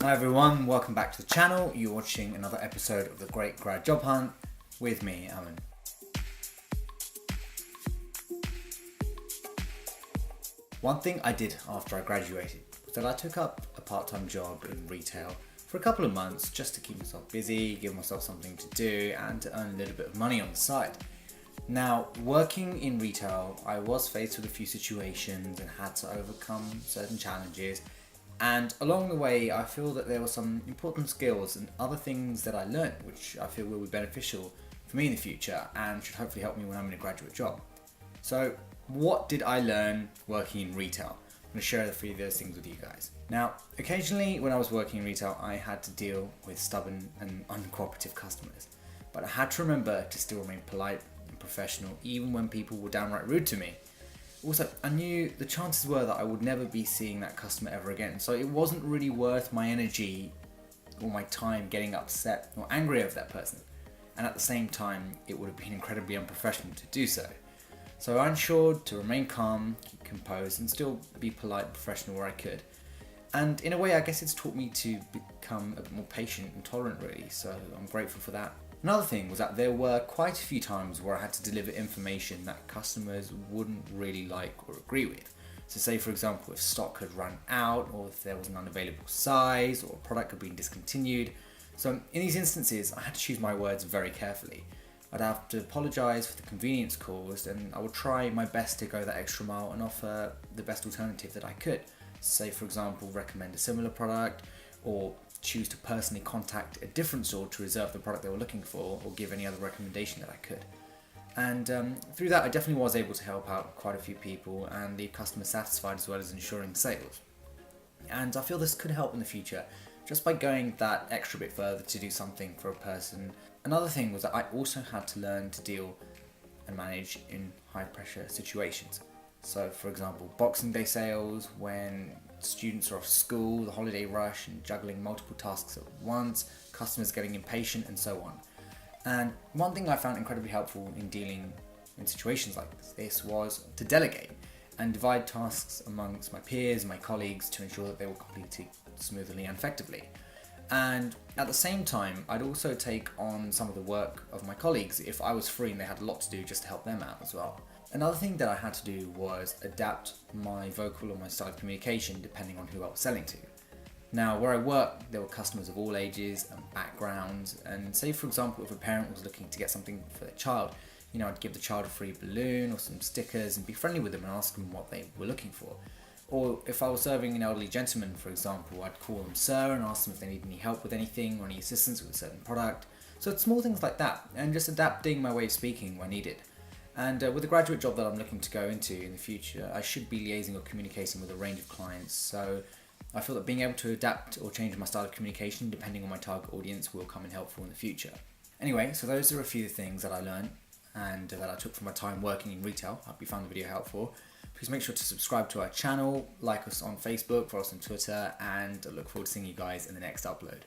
Hi everyone, welcome back to the channel. You're watching another episode of the Great Grad Job Hunt with me, Aman. One thing I did after I graduated was that I took up a part-time job in retail for a couple of months just to keep myself busy, give myself something to do and to earn a little bit of money on the side. Now, working in retail, I was faced with a few situations and had to overcome certain challenges. And along the way, I feel that there were some important skills and other things that I learned, which I feel will be beneficial for me in the future and should hopefully help me when I'm in a graduate job. So, what did I learn working in retail? I'm going to share a few of those things with you guys. Now, occasionally when I was working in retail, I had to deal with stubborn and uncooperative customers. But I had to remember to still remain polite and professional, even when people were downright rude to me. Also, I knew the chances were that I would never be seeing that customer ever again, so it wasn't really worth my energy or my time getting upset or angry over that person. And at the same time, it would have been incredibly unprofessional to do so. So I ensured to remain calm, keep composed, and still be polite and professional where I could. And in a way, I guess it's taught me to become a bit more patient and tolerant, really, so I'm grateful for that. Another thing was that there were quite a few times where I had to deliver information that customers wouldn't really like or agree with. So say for example, if stock had run out, or if there was an unavailable size, or a product had been discontinued. So in these instances, I had to choose my words very carefully. I'd have to apologise for the convenience caused, and I would try my best to go that extra mile and offer the best alternative that I could. Say for example, recommend a similar product, or choose to personally contact a different store to reserve the product they were looking for, or give any other recommendation that I could. And through that, I definitely was able to help out quite a few people and leave customers satisfied, as well as ensuring sales. And I feel this could help in the future, just by going that extra bit further to do something for a person. Another thing was that I also had to learn to deal and manage in high pressure situations. So for example, Boxing Day sales, when students are off school, the holiday rush, and juggling multiple tasks at once, customers getting impatient, and so on. And one thing I found incredibly helpful in dealing in situations like this was to delegate and divide tasks amongst my peers and my colleagues to ensure that they were completed smoothly and effectively. And at the same time, I'd also take on some of the work of my colleagues if I was free and they had a lot to do, just to help them out as well. Another thing that I had to do was adapt my vocal or my style of communication depending on who I was selling to. Now, where I worked, there were customers of all ages and backgrounds, and say for example, if a parent was looking to get something for their child, I'd give the child a free balloon or some stickers and be friendly with them and ask them what they were looking for. Or if I was serving an elderly gentleman, for example, I'd call them sir and ask them if they need any help with anything or any assistance with a certain product. So it's small things like that, and just adapting my way of speaking when needed. And with the graduate job that I'm looking to go into in the future, I should be liaising or communicating with a range of clients. So I feel that being able to adapt or change my style of communication depending on my target audience will come in helpful in the future. Anyway, so those are a few things that I learned and that I took from my time working in retail. I hope you found the video helpful. Please make sure to subscribe to our channel, like us on Facebook, follow us on Twitter, and I look forward to seeing you guys in the next upload.